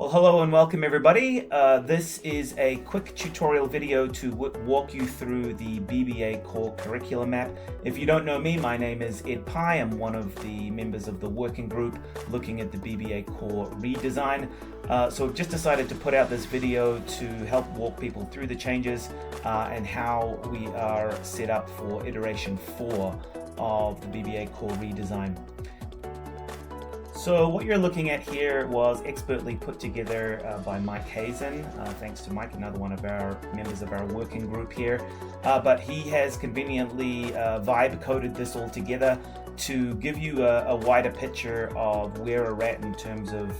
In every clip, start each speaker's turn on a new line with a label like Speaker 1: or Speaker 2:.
Speaker 1: Well, hello and welcome everybody. This is a quick tutorial video to walk you through the BBA core curriculum map. If you don't know me, my name is Ed Pye. I'm one of the members of the working group looking at the BBA core redesign. So I've just decided to put out this video to help walk people through the changes and how we are set up for iteration 4 of the BBA core redesign. So what you're looking at here was expertly put together by Mike Hazen. Thanks to Mike, another one of our members of our working group here. But he has conveniently vibe coded this all together to give you a wider picture of where we're at in terms of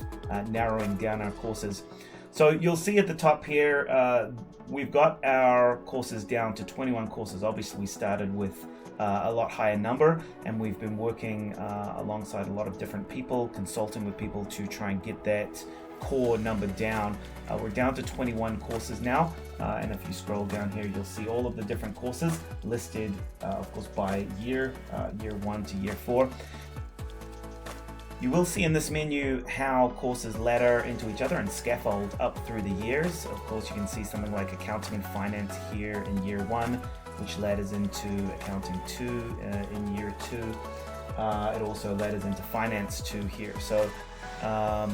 Speaker 1: narrowing down our courses. So you'll see at the top here, we've got our courses down to 21 courses. Obviously we started with a lot higher number, and we've been working alongside a lot of different people, consulting with people to try and get that core number down. We're down to 21 courses now, and if you scroll down here, you'll see all of the different courses listed, of course, by year 1 to year 4. You will see in this menu how courses ladder into each other and scaffold up through the years. Of course, you can see something like accounting and finance here in year 1, which ladders into accounting 2 in year 2. It also ladders into finance 2 here. So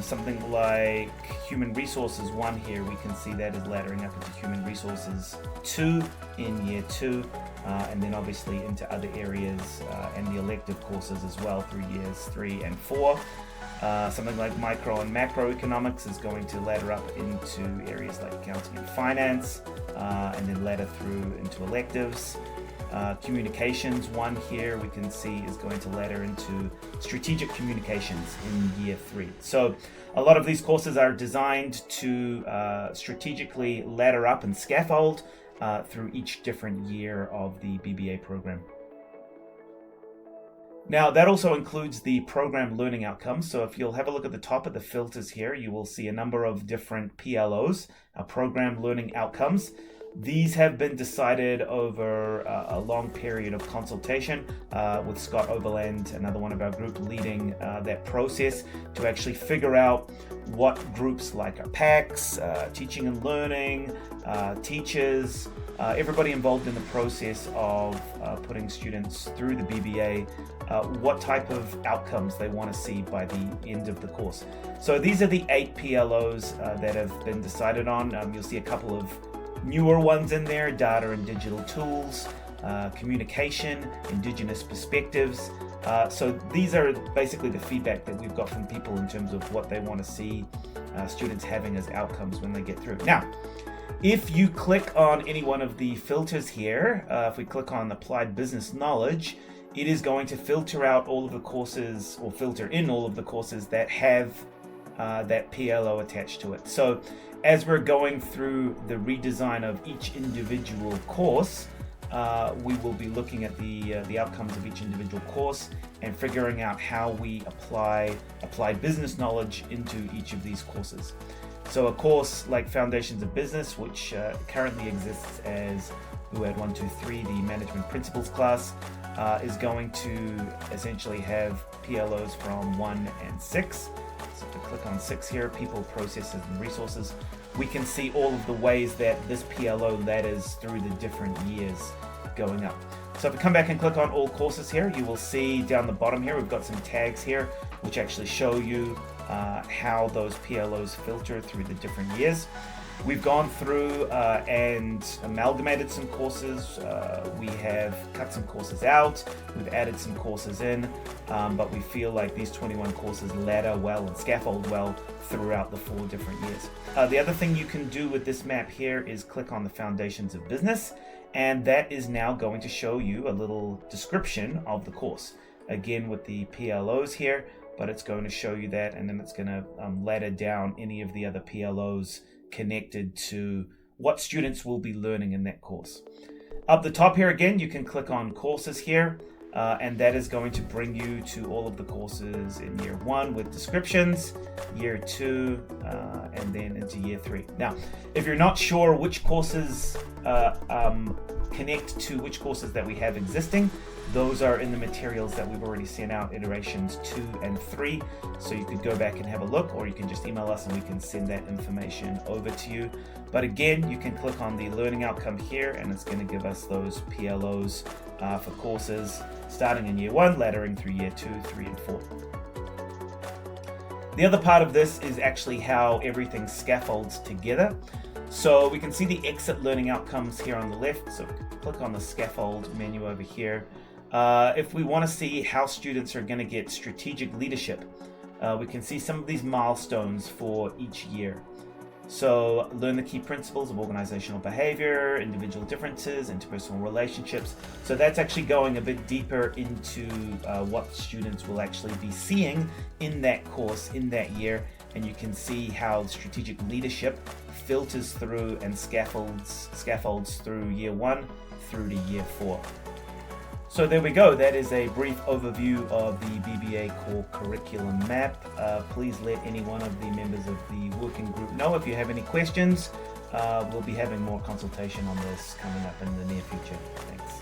Speaker 1: something like human resources 1 here, we can see that is laddering up into human resources 2 in year 2. And then obviously into other areas and the elective courses as well through years 3 and 4. Something like micro and macroeconomics is going to ladder up into areas like accounting and finance, and then ladder through into electives. Communications 1 here we can see is going to ladder into strategic communications in year 3. So a lot of these courses are designed to strategically ladder up and scaffold through each different year of the BBA program. Now that also includes the program learning outcomes. So if you'll have a look at the top of the filters here, you will see a number of different PLOs, program learning outcomes. These have been decided over a long period of consultation with Scott Overland, another one of our group, leading that process to actually figure out what groups like our PACs, teaching and learning, teachers, everybody involved in the process of putting students through the BBA, what type of outcomes they want to see by the end of the course. So these are the 8 PLOs that have been decided on. You'll see a couple of newer ones in there: data and digital tools, communication, indigenous perspectives. So these are basically the feedback that we've got from people in terms of what they want to see students having as outcomes when they get through. Now, if you click on any one of the filters here, if we click on applied business knowledge, it is going to filter out all of the courses, or filter in all of the courses that have that PLO attached to it. So as we're going through the redesign of each individual course, we will be looking at the outcomes of each individual course and figuring out how we apply business knowledge into each of these courses. So a course like Foundations of Business, which currently exists as UAD 123, the Management Principles class, is going to essentially have PLOs from 1 and 6. So if we click on 6 here, people, processes, and resources, we can see all of the ways that this PLO ladders through the different years going up. So if we come back and click on all courses here, you will see down the bottom here, we've got some tags here, which actually show you how those PLOs filter through the different years. We've gone through and amalgamated some courses. We have cut some courses out. We've added some courses in, but we feel like these 21 courses ladder well and scaffold well throughout the 4 different years. The other thing you can do with this map here is click on the Foundations of Business, and that is now going to show you a little description of the course. Again, with the PLOs here, but it's going to show you that, and then it's going to ladder down any of the other PLOs connected to what students will be learning in that course. Up the top here again, you can click on courses here, and that is going to bring you to all of the courses in year 1 with descriptions, year 2, and then into year 3. Now, if you're not sure which courses connect to which courses that we have existing. Those are in the materials that we've already sent out, iterations 2 and 3. So you could go back and have a look, or you can just email us and we can send that information over to you. But again, you can click on the learning outcome here and it's going to give us those PLOs for courses starting in year 1, laddering through year 2, 3, and 4. The other part of this is actually how everything scaffolds together. So we can see the exit learning outcomes here on the left. So click on the scaffold menu over here. If we want to see how students are going to get strategic leadership, we can see some of these milestones for each year. So learn the key principles of organizational behavior, individual differences, interpersonal relationships. So that's actually going a bit deeper into what students will actually be seeing in that course, in that year. And you can see how strategic leadership filters through and scaffolds through year 1 through to year 4. So there we go. That is a brief overview of the BBA core curriculum map. Please let any one of the members of the working group know if you have any questions. We'll be having more consultation on this coming up in the near future. Thanks.